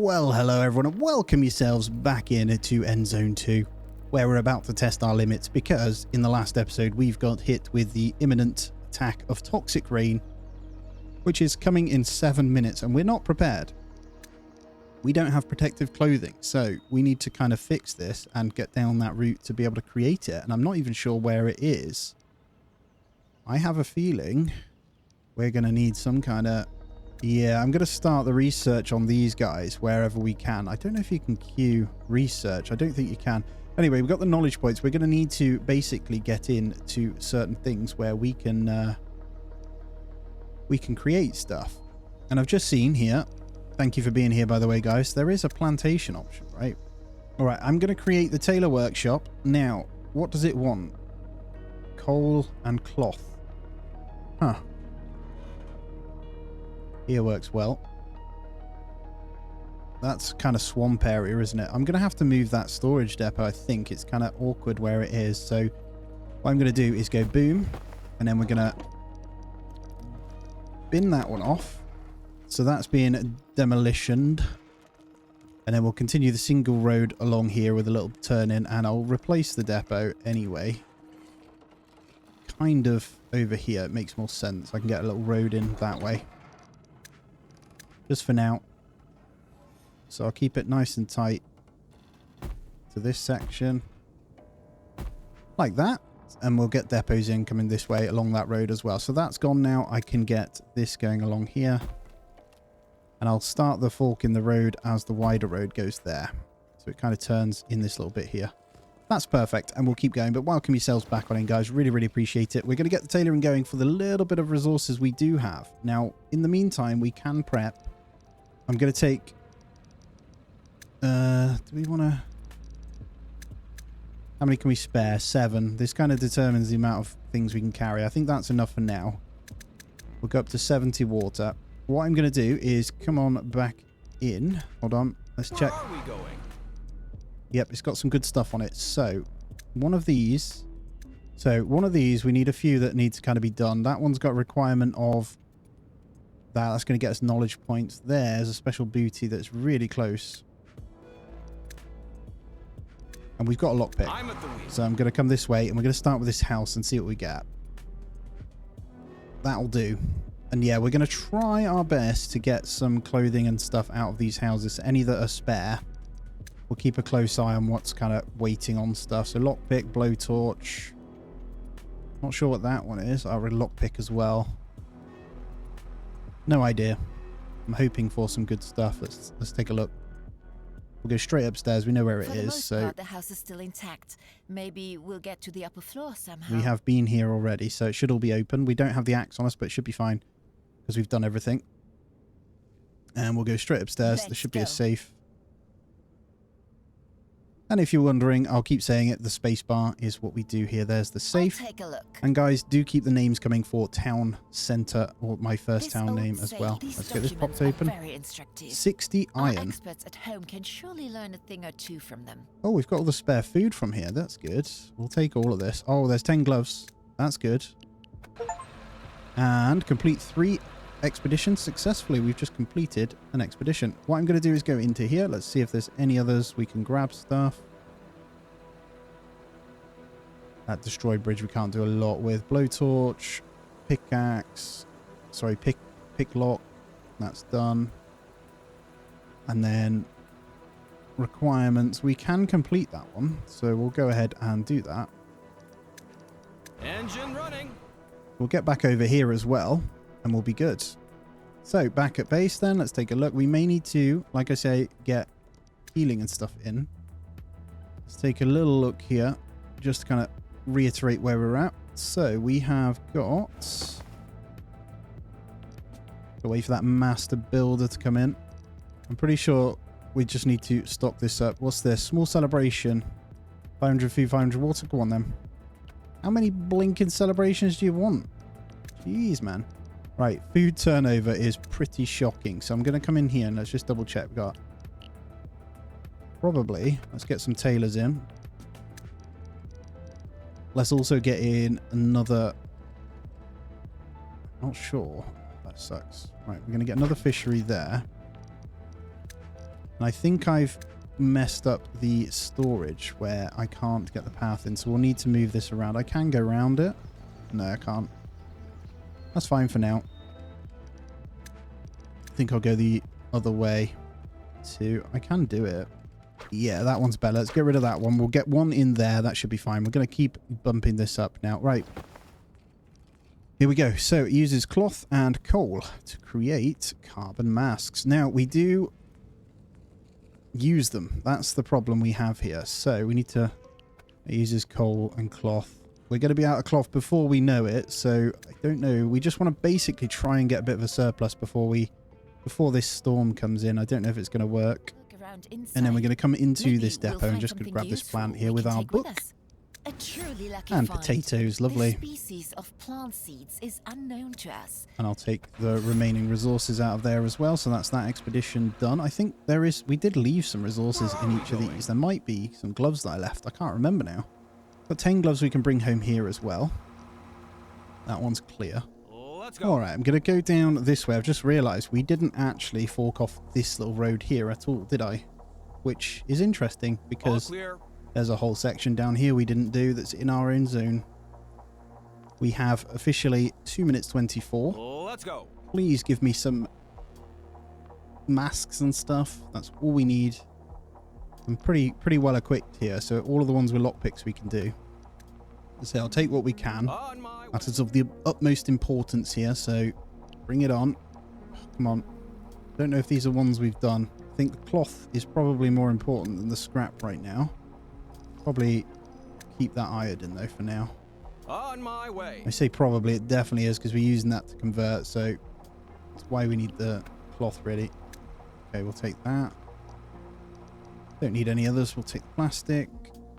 Well, hello everyone, and welcome yourselves back into Endzone 2, where we're about to test our limits because in the last episode we've got hit with the imminent attack of toxic rain, which is coming in 7 minutes, and we're not prepared. We don't have protective clothing, so we need to kind of fix this and get down that route to be able to create it, and I'm not even sure where it is. I have a feeling we're going to need some kind of... Yeah, I'm going to start the research on these guys wherever we can. I don't know if you can queue research. I don't think you can. Anyway, we've got the knowledge points. We're going to need to basically get into certain things where we can create stuff. And I've just seen here, thank you for being here, by the way, guys, there is a plantation option, right? All right, I'm going to create the tailor workshop. Now, what does it want? Coal and cloth. Huh. Here works well. That's kind of swamp area, isn't it? I'm going to have to move that storage depot. I think it's kind of awkward where it is. So what I'm going to do is go boom, and then we're going to bin that one off. So that's being demolitioned. And then we'll continue the single road along here with a little turn in, and I'll replace the depot anyway. Kind of over here. It makes more sense. I can get a little road in that way. Just for now. So I'll keep it nice and tight to this section. Like that. And we'll get depots in coming this way along that road as well. So that's gone now. I can get this going along here. And I'll start the fork in the road as the wider road goes there. So it kind of turns in this little bit here. That's perfect. And we'll keep going. But welcome yourselves back on in, guys. Really, really appreciate it. We're going to get the tailoring going for the little bit of resources we do have. Now, in the meantime, we can prep. I'm going to take... do we want to... How many can we spare? 7. This kind of determines the amount of things we can carry. I think that's enough for now. We'll go up to 70 water. What I'm going to do is come on back in. Hold on. Let's check. Where are we going? Yep, it's got some good stuff on it. So, one of these... So, one of these, we need a few that need to kind of be done. That one's got a requirement of... That's going to get us knowledge points. There's a special booty that's really close. And we've got a lockpick. So I'm going to come this way and we're going to start with this house and see what we get. That'll do. And yeah, we're going to try our best to get some clothing and stuff out of these houses. Any that are spare. We'll keep a close eye on what's kind of waiting on stuff. So lockpick, blowtorch. Not sure what that one is. I'll read lockpick as well. No idea. I'm hoping for some good stuff. Let's take a look. We'll go straight upstairs. We know where it is. So part, the house is still intact. Maybe we'll get to the upper floor somehow. We have been here already, so it should all be open. We don't have the axe on us, but it should be fine because we've done everything. And we'll go straight upstairs. There should be a safe. And if you're wondering, I'll keep saying it, the space bar is what we do here. There's the safe. I'll take a look. And guys, do keep the names coming for town center, or my first town name as well. Let's get this popped open. 60 iron. Our experts at home can surely learn a thing or two from them. Oh, we've got all the spare food from here. That's good. We'll take all of this. Oh, there's 10 gloves. That's good. And complete 3 expeditions successfully. We've just completed an expedition. What I'm going to do is go into here. Let's see if there's any others we can grab stuff. That destroyed bridge we can't do a lot with. Blowtorch, pickaxe, sorry, picklock. That's done. And then requirements. We can complete that one. So we'll go ahead and do that. Engine running. We'll get back over here as well. And we'll be good. So back at base then, let's take a look. We may need to, like I say, get healing and stuff in. Let's take a little look here, just to kind of reiterate where we're at. So we have got... Wait for that master builder to come in. I'm pretty sure we just need to stock this up. What's this? Small celebration. 500 food, 500 water. Go on then. How many blinking celebrations do you want? Jeez, man. Right, food turnover is pretty shocking. So I'm going to come in here and let's just double check. We've got probably, let's get some tailors in. Let's also get in another, not sure. That sucks. Right, we're going to get another fishery there. And I think I've messed up the storage where I can't get the path in, so we'll need to move this around. I can go around it. No, I can't. That's fine for now. I think I'll go the other way too. I can do it. Yeah, that one's better. Let's get rid of that one. We'll get one in there. That should be fine. We're going to keep bumping this up now. Right. Here we go. So it uses cloth and coal to create carbon masks. Now, we do use them. That's the problem we have here. So we need to... It uses coal and cloth. We're going to be out of cloth before we know it. So I don't know. We just want to basically try and get a bit of a surplus before this storm comes in. I don't know if it's going to work. And then we're going to come into this depot and just grab this plant here with our book. A truly lucky And find. potatoes, lovely. This species of plant seeds is unknown to us. And I'll take the remaining resources out of there as well. So that's that expedition done. I think we did leave some resources in each of these. There might be some gloves that I left. I can't remember now. Got 10 gloves we can bring home here as well. That one's clear. Let's go. All right, I'm going to go down this way. I've just realized we didn't actually fork off this little road here at all, did I? Which is interesting because there's a whole section down here we didn't do that's in our own zone. We have officially 2 minutes 24. Let's go. Please give me some masks and stuff. That's all we need. I'm pretty well equipped here, so all of the ones with lockpicks we can do. So I'll take what we can. That is of the utmost importance here, so bring it on. Come on. Don't know if these are ones we've done. I think the cloth is probably more important than the scrap right now. Probably keep that iodine though for now. On my way. I say probably, it definitely is because we're using that to convert, so that's why we need the cloth ready. Okay, we'll take that. Don't need any others. We'll take the plastic.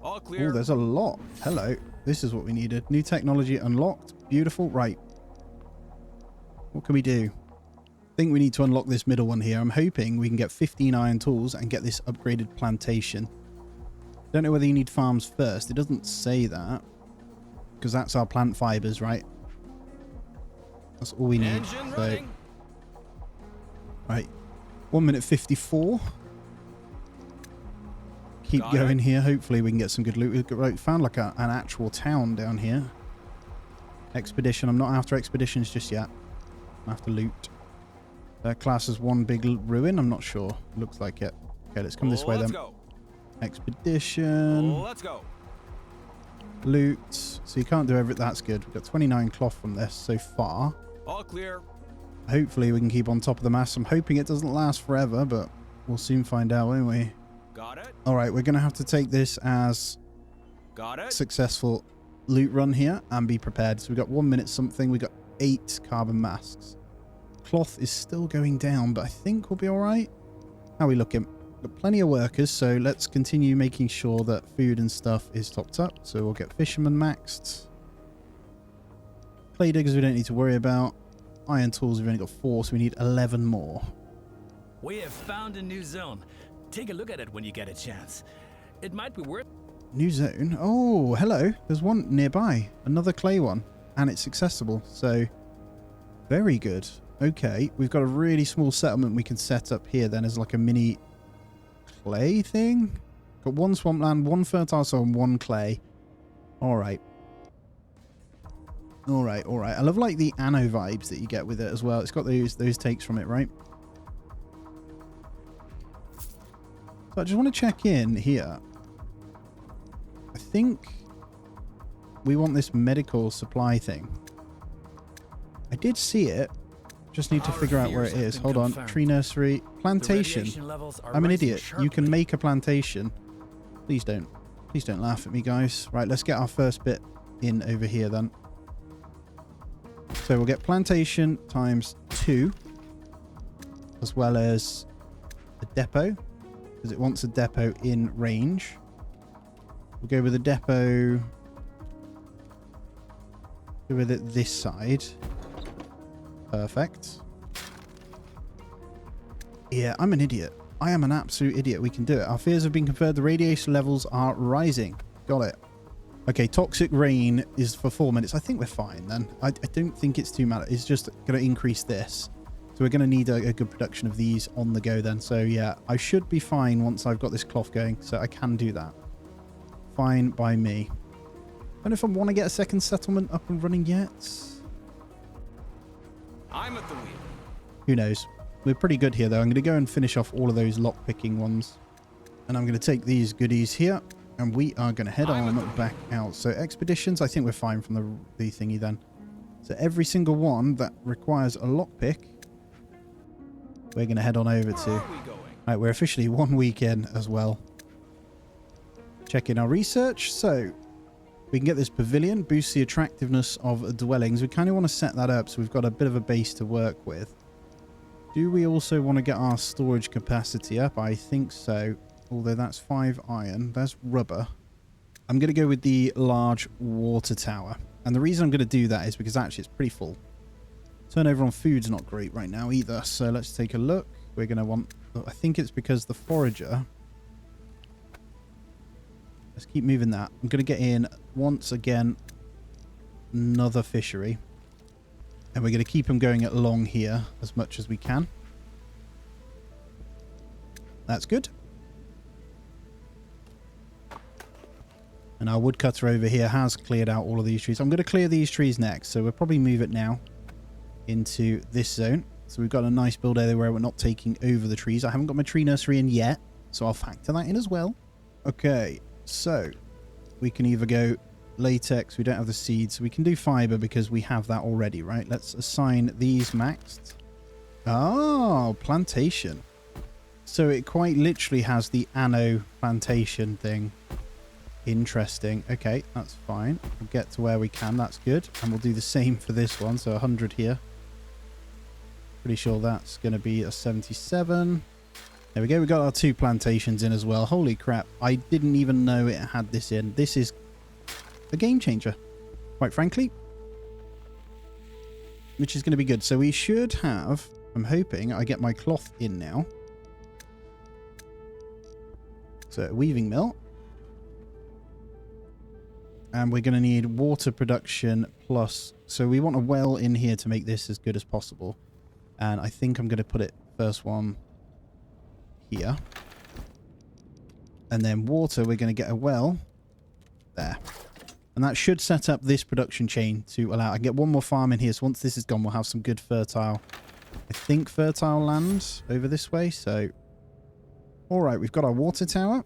All clear. Oh, there's a lot. Hello. This is what we needed. New technology unlocked. Beautiful. Right. What can we do? I think we need to unlock this middle one here. I'm hoping we can get 15 iron tools and get this upgraded plantation. Don't know whether you need farms first. It doesn't say that. Because that's our plant fibers, right? That's all we need. Engine running. Right. 1 minute 54. Keep going here. Hopefully we can get some good loot. We've found like an actual town down here. Expedition. I'm not after expeditions just yet. I'm after loot. Class as one big ruin. I'm not sure. Looks like it. Okay, let's come this way then. Go. Expedition. Let's go. Loot. So you can't do everything. That's good. We've got 29 cloth from this so far. All clear. Hopefully we can keep on top of the mass. I'm hoping it doesn't last forever, but we'll soon find out, won't we? Got it. All right, we're going to have to take this as successful loot run here and be prepared. So we've got 1 minute something. We've got 8 carbon masks. Cloth is still going down, but I think we'll be all right. How are we looking? Got plenty of workers, so let's continue making sure that food and stuff is topped up. So we'll get fishermen maxed. Clay diggers we don't need to worry about. Iron tools we've only got 4, so we need 11 more. We have found a new zone. Take a look at it when you get a chance. It might be worth... New zone? Oh, hello. There's one nearby. Another clay one. And it's accessible, so very good. Okay, we've got a really small settlement we can set up here then as like a mini clay thing. Got 1 swampland, 1 fertile soil, and 1 clay. All right. All right, all right. I love like the anno vibes that you get with it as well. It's got those takes from it, right? So I just want to check in here. I think we want this medical supply thing. I did see it. Just need to figure out where it is. Hold on. Tree nursery. Plantation. I'm an idiot. You can make a plantation. Please don't. Please don't laugh at me, guys. Right, let's get our first bit in over here then. So we'll get plantation times 2. As well as a depot. Because it wants a depot in range. We'll go with a depot. Go with it this side. Perfect. Yeah, I'm an idiot. I am an absolute idiot. We can do it. Our fears have been confirmed. The radiation levels are rising. Got it. Okay, toxic rain is for 4 minutes. I think we're fine then. I don't think it's too bad. It's just going to increase this. So we're going to need a good production of these on the go then. So yeah, I should be fine once I've got this cloth going. So I can do that. Fine by me. I don't know if I want to get a second settlement up and running yet. I'm at the wheel. Who knows? We're pretty good here, though. I'm going to go and finish off all of those lock-picking ones. And I'm going to take these goodies here. And we are going to head on back out. So expeditions, I think we're fine from the thingy then. So every single one that requires a lockpick, we're going to head on over to. Right, we're officially 1 week in as well. Check in our research. So we can get this pavilion, boost the attractiveness of dwellings. We kind of want to set that up so we've got a bit of a base to work with. Do we also want to get our storage capacity up? I think so. Although that's 5 iron. That's rubber. I'm going to go with the large water tower. And the reason I'm going to do that is because actually it's pretty full. Turnover on food's not great right now either. So let's take a look. We're going to want... I think it's because the forager... Let's keep moving that. I'm going to get in, once again, another fishery. And we're going to keep them going along here as much as we can. That's good. And our woodcutter over here has cleared out all of these trees. I'm going to clear these trees next. So we'll probably move it now into this zone. So we've got a nice build area where we're not taking over the trees. I haven't got my tree nursery in yet, so I'll factor that in as well. Okay. So, we can either go latex, we don't have the seeds, so we can do fiber because we have that already, right? Let's assign these maxed. Oh, plantation. So it quite literally has the anno plantation thing. Interesting. Okay, that's fine. We'll get to where we can, that's good. And we'll do the same for this one, so 100 here. Pretty sure that's going to be a 77. There we go. We got our 2 plantations in as well. Holy crap. I didn't even know it had this in. This is a game changer, quite frankly. Which is going to be good. So we should have... I'm hoping I get my cloth in now. So a weaving mill. And we're going to need water production plus... So we want a well in here to make this as good as possible. And I think I'm going to put it first one... here, and then water, we're going to get a well there, and that should set up this production chain to allow. I can get one more farm in here, so once this is gone we'll have some good fertile, I think fertile land over this way. So all right, we've got our water tower.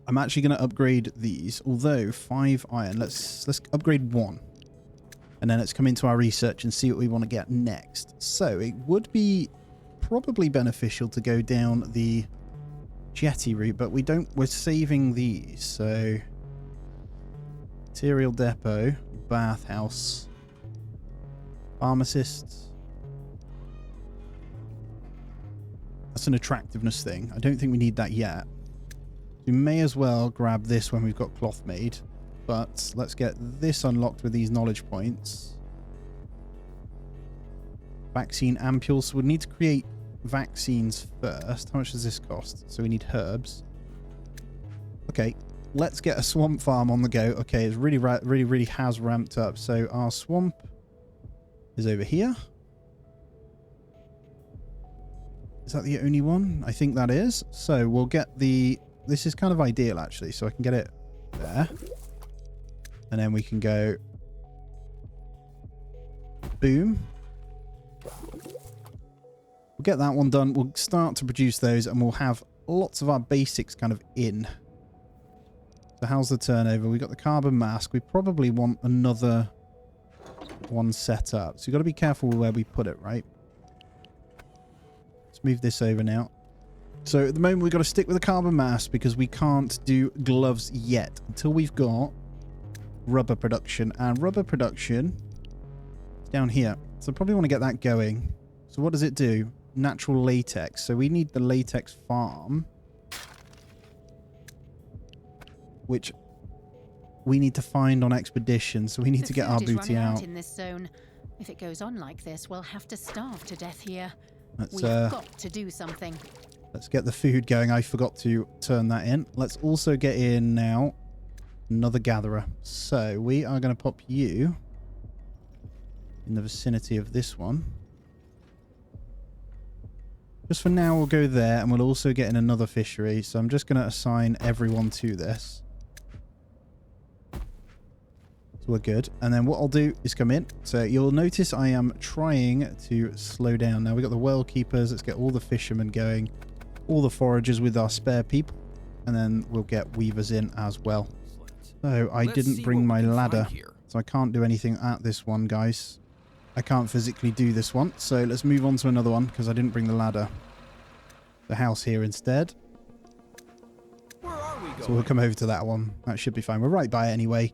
I'm actually going to upgrade these, although 5 iron. Let's upgrade 1, and then let's come into our research and see what we want to get next. So it would be probably beneficial to go down the jetty route, but we're saving these. So material depot, bathhouse, pharmacists. That's an attractiveness thing. I don't think we need that yet. We may as well grab this when we've got cloth made, but let's get this unlocked with these knowledge points. Vaccine ampules. So we'll need to create vaccines first. How much does this cost? So we need herbs. Okay, let's get a swamp farm on the go. Okay, it's really has ramped up. So our swamp is over here. Is that the only one? I think that is. So we'll get the... This is kind of ideal, actually. So I can get it there. And then we can go... Boom. We'll get that one done. We'll start to produce those and we'll have lots of our basics kind of in. So how's the turnover? We've got the carbon mask. We probably want another one set up. So you've got to be careful where we put it, right? Let's move this over now. So at the moment we've got to stick with the carbon mask because we can't do gloves yet until we've got rubber production. And rubber production is down here. So I probably want to get that going. So what does it do? Natural latex. So we need the latex farm, which we need to find on expedition. So we need to get our booty out. In this zone. If it goes on like this, we'll have to starve to death here. We've got to do something. Let's get the food going. I forgot to turn that in. Let's also get in now another gatherer. So we are going to pop you in the vicinity of this one. Just for now, we'll go there, and we'll also get in another fishery. So I'm just going to assign everyone to this. So we're good. And then what I'll do is come in. So you'll notice I am trying to slow down. Now we've got the well keepers. Let's get all the fishermen going. All the foragers with our spare people. And then we'll get weavers in as well. So I didn't bring my ladder. So I can't do anything at this one, guys. I can't physically do this one. So let's move on to another one because I didn't bring the ladder. The house here instead. Where are we going? So we'll come over to that one. That should be fine. We're right by it anyway.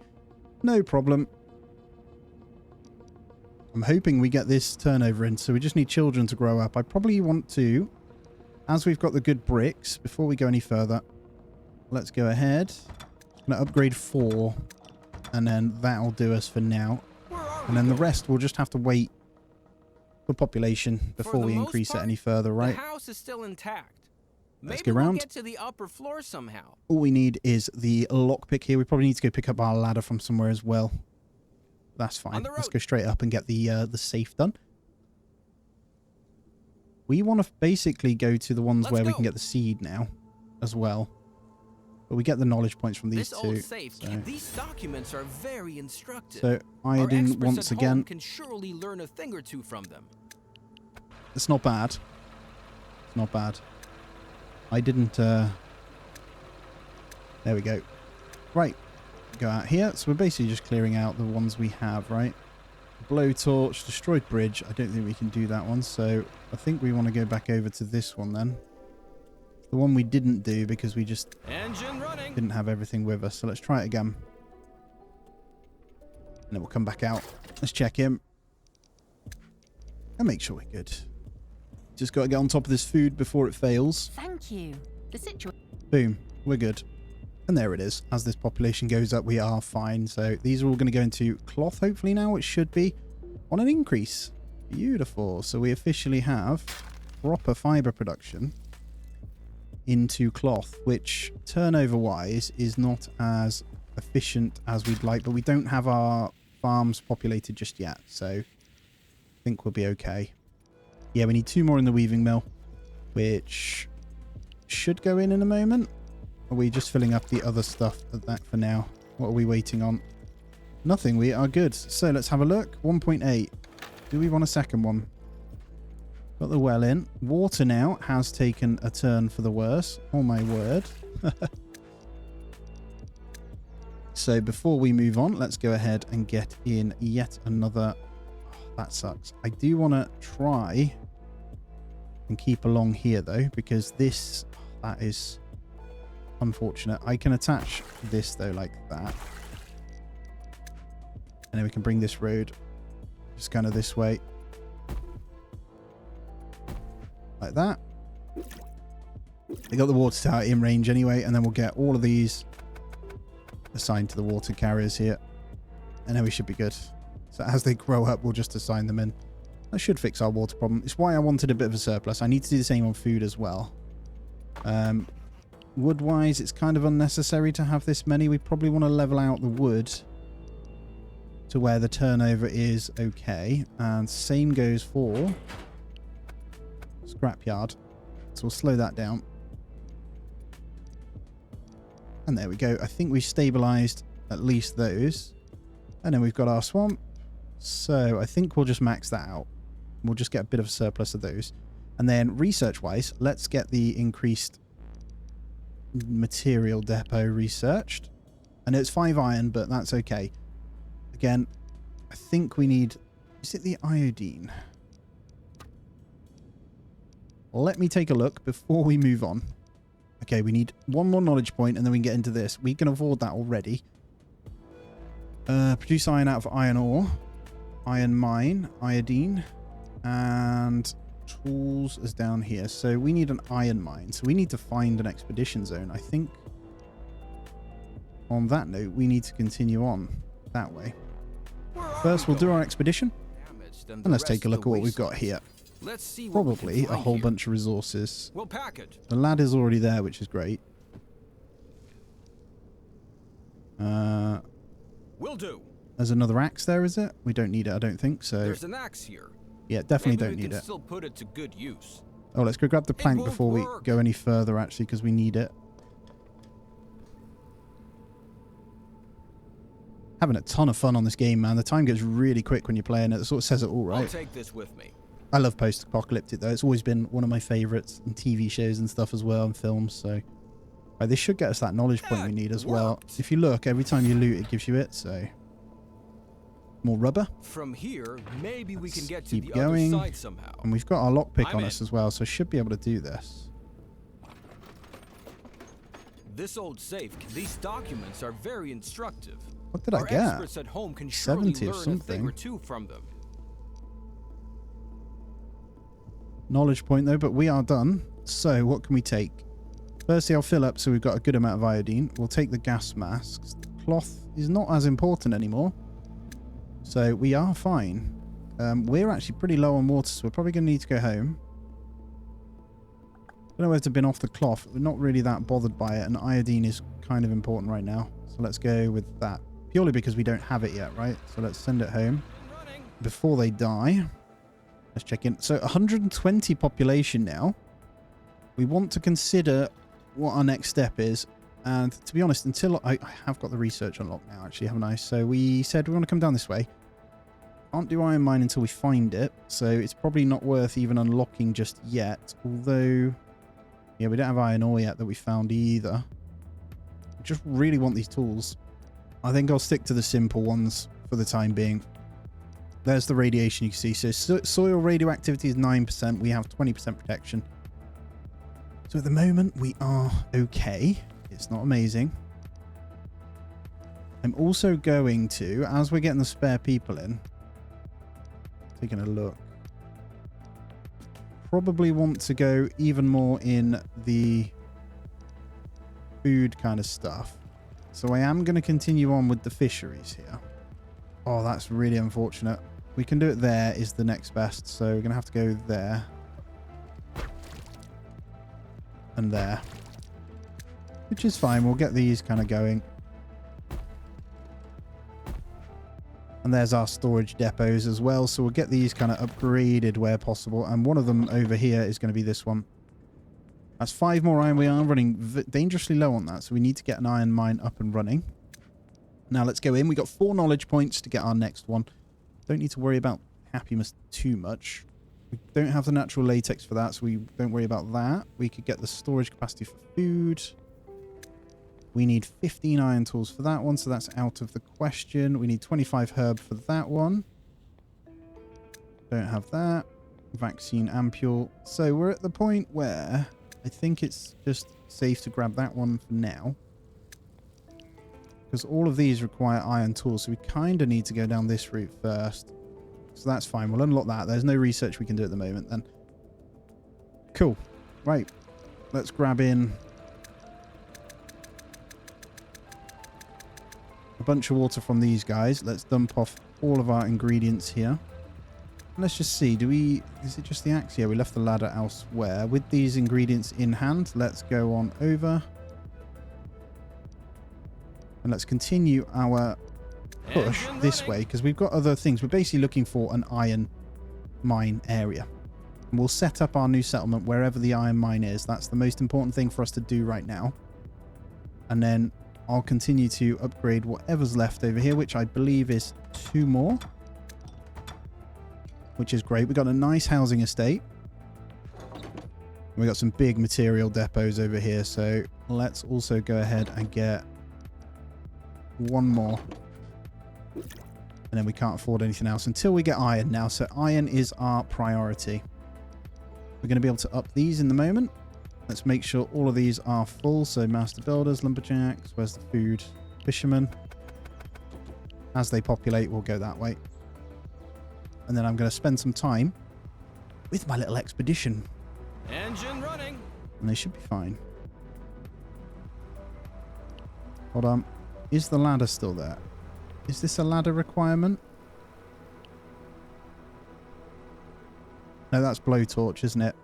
No problem. I'm hoping we get this turnover in. So we just need children to grow up. I probably want to, as we've got the good bricks, before we go any further, let's go ahead. I'm going to upgrade 4. And then that'll do us for now. And then the rest we'll just have to wait for population before we increase it any further, right? The house is still intact. Let's Maybe go round. We'll get to the upper floor somehow. All we need is the lockpick here. We probably need to go pick up our ladder from somewhere as well. That's fine. Let's go straight up and get the safe done. We want to basically go to the ones where we can get the seed now as well. But we get the knowledge points from these two. Safe, these documents are very instructive. So iodine once again. Can surely learn a thing or two from them. It's not bad. It's not bad. I didn't... There we go. Right. Go out here. So we're basically just clearing out the ones we have, right? Blowtorch, destroyed bridge. I don't think we can do that one. So I think we want to go back over to this one then. The one we didn't do because we just didn't have everything with us. So let's try it again. And then we'll come back out. Let's check him. And make sure we're good. Just got to get on top of this food before it fails. Thank you. The situation. Boom. We're good. And there it is. As this population goes up, we are fine. So these are all going to go into cloth, hopefully now. It should be on an increase. Beautiful. So we officially have proper fiber production into cloth, which turnover-wise is not as efficient as we'd like. But we don't have our farms populated just yet. So I think we'll be okay. Yeah, we need 2 more in the weaving mill, which should go in a moment. Are we just filling up the other stuff at that for now? What are we waiting on? Nothing. We are good. So let's have a look. 1.8. Do we want a second one? Got the well in. Water now has taken a turn for the worse. Oh my word. So before we move on, let's go ahead and get in yet another... Oh, that sucks. I do want to try and keep along here though, because this... that is... unfortunate. I can attach this though like that, and then we can bring this road just kind of this way like that. They got the water tower in range anyway, and then we'll get all of these assigned to the water carriers here, and then we should be good. So as they grow up, we'll just assign them in. That should fix our water problem. It's why I wanted a bit of a surplus. I need to do the same on food as well. Wood-wise, it's kind of unnecessary to have this many. We probably want to level out the wood to where the turnover is okay. And same goes for scrapyard. So we'll slow that down. And there we go. I think we've stabilized at least those. And then we've got our swamp. So I think we'll just max that out. We'll just get a bit of a surplus of those. And then research-wise, let's get the increased material depot researched. I know it's 5 iron, but that's okay. Again, I think we need... is it the iodine? Let me take a look before we move on. Okay, we need 1 more knowledge point, and then we can get into this. We can afford that already. Produce iron out of iron ore. Iron mine. Iodine. And... tools is down here. So we need an iron mine. So we need to find an expedition zone. I think on that note, we need to continue on that way. First, we'll do our expedition. And let's take a look at what we've got here. Let's see. Probably a whole bunch of resources. We'll pack it. The ladder's already there, which is great. Will do. There's another axe there, is it? We don't need it, I don't think so. There's an axe here. Yeah, definitely Maybe don't we need can it. still put it to good use. Oh, let's go grab the plank won't before we work. go any further, actually, because we need it. Having a ton of fun on this game, man. The time goes really quick when you're playing it. It sort of says it all, I'll right? take this with me. I love post-apocalyptic, though. It's always been one of my favourites in TV shows and stuff as well, and films, so... Right, this should get us that knowledge point we need as well. If you look, every time you loot, it gives you it, so... More rubber. From here, maybe we can get to Keep the going. other side somehow. And we've got our lockpick I'm on in. us as well, so I should be able to do this. This old safe, these documents are very instructive. What did I Our get? experts at home can surely 70 or learn a thing something. or two from them. Knowledge point, though, but we are done. So, what can we take? Firstly, I'll fill up so we've got a good amount of iodine. We'll take the gas masks. The cloth is not as important anymore. So, we are fine. We're actually pretty low on water, so we're probably going to need to go home. Don't know whether to bin off the cloth. We're not really that bothered by it, and iodine is kind of important right now. So, let's go with that. Purely because we don't have it yet, right? So, let's send it home before they die. Let's check in. So 120 population now. We want to consider what our next step is. And to be honest, until I have got the research unlocked now, actually, haven't I? So we said we want to come down this way. Can't do iron mine until we find it. So it's probably not worth even unlocking just yet. Although, yeah, we don't have iron ore yet that we found either. I just really want these tools. I think I'll stick to the simple ones for the time being. There's the radiation you can see. So soil radioactivity is 9%. We have 20% protection. So at the moment, we are okay. It's not amazing. I'm also going to, as we're getting the spare people in, taking a look, probably want to go even more in the food kind of stuff. So I am going to continue on with the fisheries here. Oh, that's really unfortunate. We can do it there is the next best. So we're going to have to go there. And there. Which is fine. We'll get these kind of going. And there's our storage depots as well. So we'll get these kind of upgraded where possible. And one of them over here is going to be this one. That's 5 more iron. We are running dangerously low on that. So we need to get an iron mine up and running. Now let's go in. We got 4 knowledge points to get our next one. Don't need to worry about happiness too much. We don't have the natural latex for that, so we don't worry about that. We could get the storage capacity for food. We need 15 iron tools for that one, so that's out of the question. We need 25 herb for that one. Don't have that. Vaccine ampule. So we're at the point where I think it's just safe to grab that one for now. Because all of these require iron tools, so we kind of need to go down this route first. So that's fine. We'll unlock that. There's no research we can do at the moment then. Cool. Right. Let's grab in a bunch of water from these guys. Let's dump off all of our ingredients here. Let's just see. Is it just the axe? Yeah, we left the ladder elsewhere. With these ingredients in hand, let's go on over. And let's continue our push this way, because we've got other things. We're basically looking for an iron mine area. And we'll set up our new settlement wherever the iron mine is. That's the most important thing for us to do right now. And then I'll continue to upgrade whatever's left over here, which I believe is 2 more. Which is great. We've got a nice housing estate. We've got some big material depots over here. So let's also go ahead and get 1 more. And then we can't afford anything else until we get iron now. So iron is our priority. We're going to be able to up these in the moment. Let's make sure all of these are full. So master builders, lumberjacks, where's the food? Fishermen. As they populate, we'll go that way. And then I'm going to spend some time with my little expedition. Engine running. And they should be fine. Hold on. Is the ladder still there? Is this a ladder requirement? No, that's blowtorch, isn't it?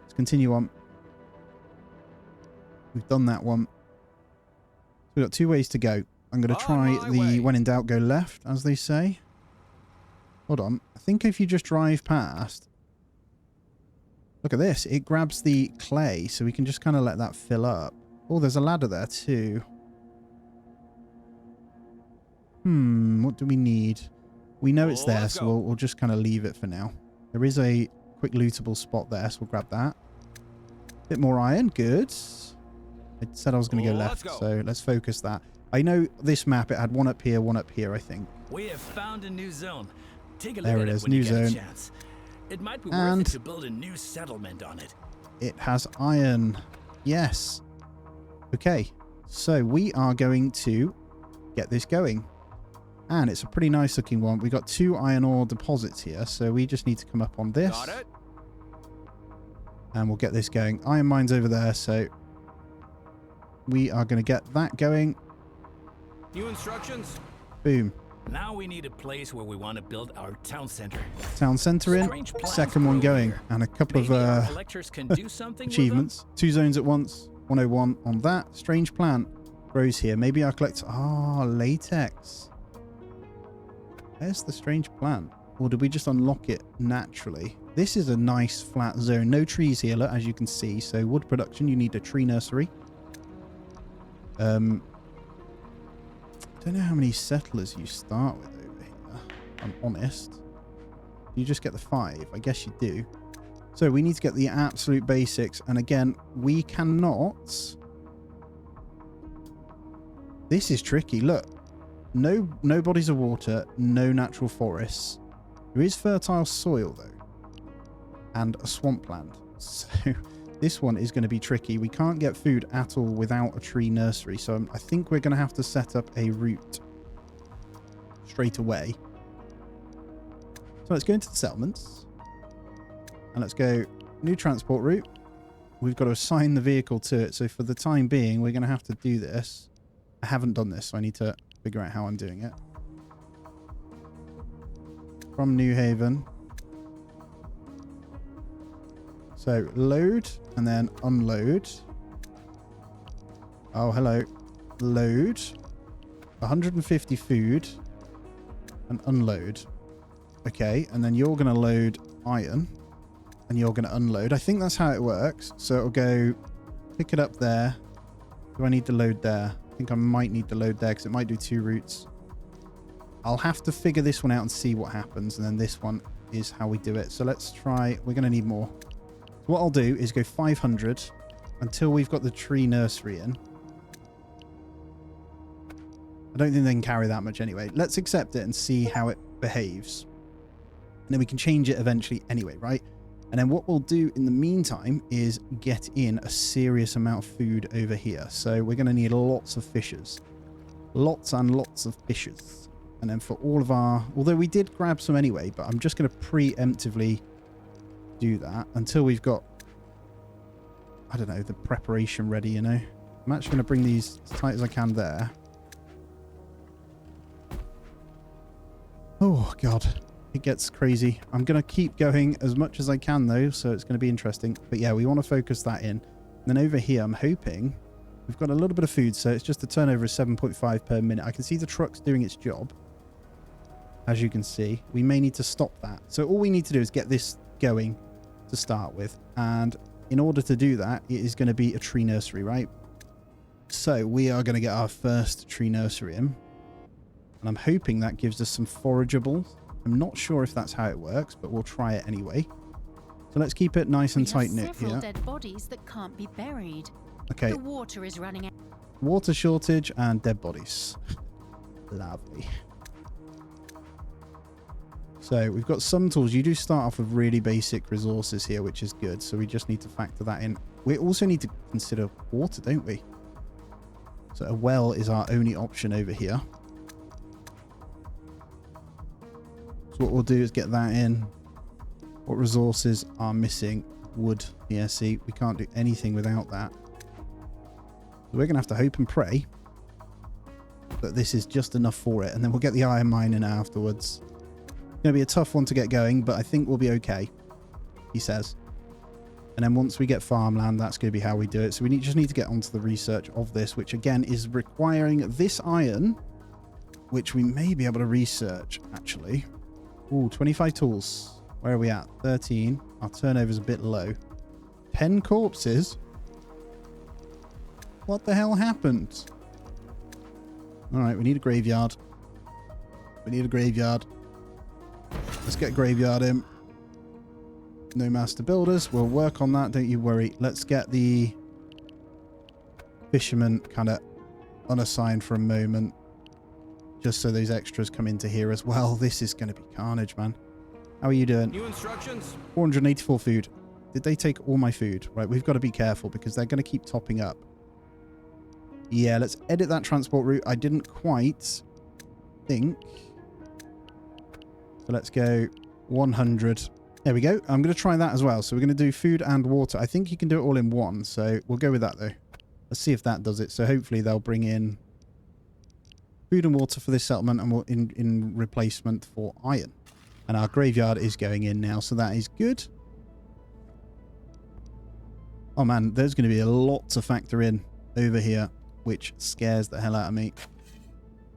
Let's continue on. We've done that one. We've got 2 ways to go. I'm going to try the when in doubt, go left, as they say. Hold on. I think if you just drive past... Look at this. It grabs the clay, so we can just kind of let that fill up. Oh, there's a ladder there too. What do we need? We know it's there, so we'll just kind of leave it for now. There is a quick lootable spot there, so we'll grab that. Bit more iron. Good. I said I was going to go left, so let's focus that. I know this map, it had one up here, I think. We have found a new zone. Take a look There at it it is, when new you get a zone. chance. It might be And worth it to build a new settlement on it. it has iron. Yes. Okay, so we are going to get this going. And it's a pretty nice looking one. We got 2 iron ore deposits here, so we just need to come up on this. Got it. And we'll get this going. Iron mine's over there, so we are going to get that going. New instructions? Boom. Now we need a place where we want to build our town center. Town centre in. Strange plans Second one grow going. here. And a couple Maybe of our collectors can do something with them? achievements. 2 zones at once. 101 on that. Strange plant grows here. Maybe our collector... Ah, latex. Where's the strange plant? Or did we just unlock it naturally? This is a nice flat zone. No trees here, look, as you can see. So wood production, you need a tree nursery. Don't know how many settlers you start with over here. I'm honest. You just get the 5. I guess you do. So we need to get the absolute basics. And again, we cannot... This is tricky. Look. No bodies of water. No natural forests. There is fertile soil, though. And a swampland. So this one is going to be tricky. We can't get food at all without a tree nursery. So I think we're going to have to set up a route straight away. So let's go into the settlements. And let's go new transport route. We've got to assign the vehicle to it. So for the time being, we're going to have to do this. I haven't done this, so I need to figure out how I'm doing it. From New Haven. So load and then unload. Oh, hello. Load. 150 food. And unload. Okay, and then you're going to load iron. And you're going to unload. I think that's how it works. So it'll go pick it up there. Do I need to load there? I think I might need to load there because it might do 2 routes. I'll have to figure this one out and see what happens. And then this one is how we do it. So let's try. We're going to need more. What I'll do is go 500 until we've got the tree nursery in. I don't think they can carry that much anyway. Let's accept it and see how it behaves. And then we can change it eventually anyway, right? And then what we'll do in the meantime is get in a serious amount of food over here. So we're going to need lots of fishers. Lots and lots of fishers. And then for all of our... Although we did grab some anyway, but I'm just going to preemptively do that until we've got, I don't know, the preparation ready, you know. I'm actually going to bring these as tight as I can there. Oh, God. It gets crazy. I'm going to keep going as much as I can, though, so it's going to be interesting. But yeah, we want to focus that in. And then over here, I'm hoping we've got a little bit of food, so it's just a turnover of 7.5 per minute. I can see the truck's doing its job. As you can see, we may need to stop that. So all we need to do is get this going to start with. And in order to do that, it is going to be a tree nursery, right? So we are going to get our first tree nursery in. And I'm hoping that gives us some forageable. I'm not sure if that's how it works, but we'll try it anyway. So let's keep it nice and tight-knit here. Dead bodies that can't be buried. Okay. The water is running out. Water shortage and dead bodies. Lovely. So we've got some tools. You do start off with really basic resources here, which is good. So we just need to factor that in. We also need to consider water, don't we? So a well is our only option over here. So what we'll do is get that in. What resources are missing? Wood. Yeah, see, we can't do anything without that. So we're going to have to hope and pray that this is just enough for it. And then we'll get the iron mine in afterwards. It's going to be a tough one to get going, but I think we'll be okay, he says. And then once we get farmland, that's going to be how we do it. So we just need to get onto the research of this, which again is requiring this iron, which we may be able to research, actually. Ooh, 25 tools. Where are we at? 13. Our turnover's a bit low. 10 corpses? What the hell happened? Alright, we need a graveyard. We need a graveyard. Let's get a graveyard in. No master builders. We'll work on that, don't you worry. Let's get the fisherman kind of unassigned for a moment. Just so those extras come into here as well. This is going to be carnage, man. How are you doing? New instructions? 484 food. Did they take all my food? Right, we've got to be careful because they're going to keep topping up. Yeah, let's edit that transport route. I didn't quite think. So let's go 100. There we go. I'm going to try that as well. So we're going to do food and water. I think you can do it all in one. So we'll go with that though. Let's see if that does it. So hopefully they'll bring in food and water for this settlement and we'll in replacement for iron. And our graveyard is going in now. So that is good. Oh man, there's going to be a lot to factor in over here, which scares the hell out of me.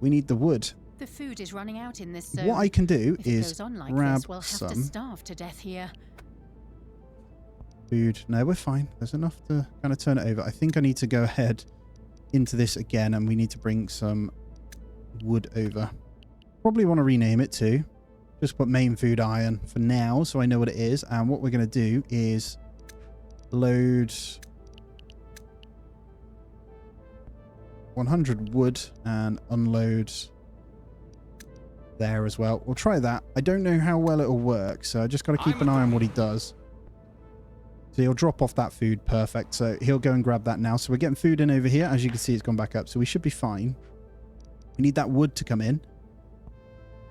We need the wood. The food is running out in this zone. What I can do if is it goes on like grab this, we'll have to some starve to death here. food. No, we're fine. There's enough to kind of turn it over. I think I need to go ahead into this again and we need to bring some wood over. Probably want to rename it too. Just put main food iron for now so I know what it is. And what we're going to do is load 100 wood and unload there as well. We'll try that. I don't know how well it'll work, so I just got to keep an eye on what he does. So he'll drop off that food. Perfect. So he'll go and grab that now. So we're getting food in over here. As you can see, it's gone back up. So we should be fine. We need that wood to come in.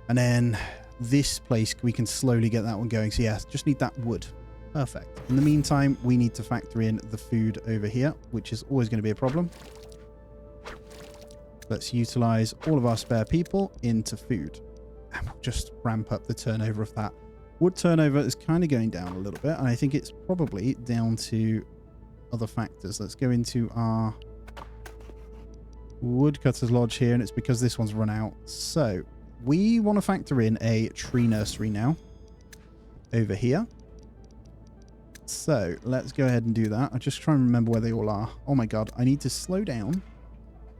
And then this place, we can slowly get that one going. So yeah, just need that wood. Perfect. In the meantime, we need to factor in the food over here, which is always going to be a problem. Let's utilize all of our spare people into food. And we'll just ramp up the turnover of that. Wood turnover is kind of going down a little bit. And I think it's probably down to other factors. Let's go into our woodcutter's lodge here. And it's because this one's run out. So we want to factor in a tree nursery now over here. So let's go ahead and do that. I just try and remember where they all are. Oh my God, I need to slow down.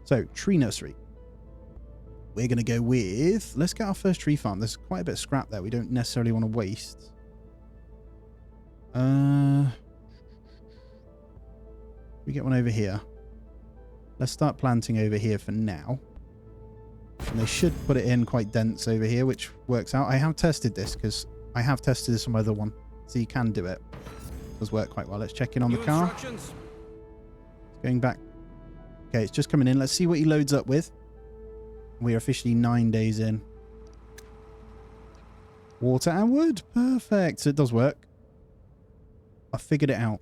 So tree nursery. We're going to go with, let's get our first tree farm. There's quite a bit of scrap there we don't necessarily want to waste. We get one over here. Let's start planting over here for now. And they should put it in quite dense over here, which works out. I have tested this because I have tested this on my other one. So you can do it. It does work quite well. Let's check in on the car. It's going back. Okay, it's just coming in. Let's see what he loads up with. We are officially 9 days in. Water and wood. Perfect. So it does work. I figured it out.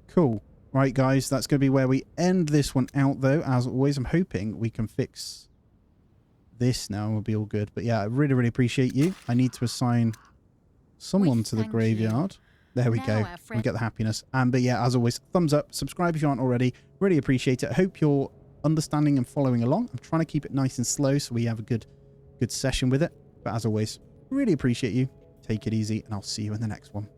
Cool. Right, guys. That's going to be where we end this one out, though. As always, I'm hoping we can fix this now and we'll be all good. But yeah, I really, really appreciate you. I need to assign someone to the graveyard. There we go. We get the happiness. But yeah, as always, thumbs up. Subscribe if you aren't already. Really appreciate it. I hope you're understanding and following along. I'm trying to keep it nice and slow so we have a good session with it. But as always, really appreciate you. Take it easy and I'll see you in the next one.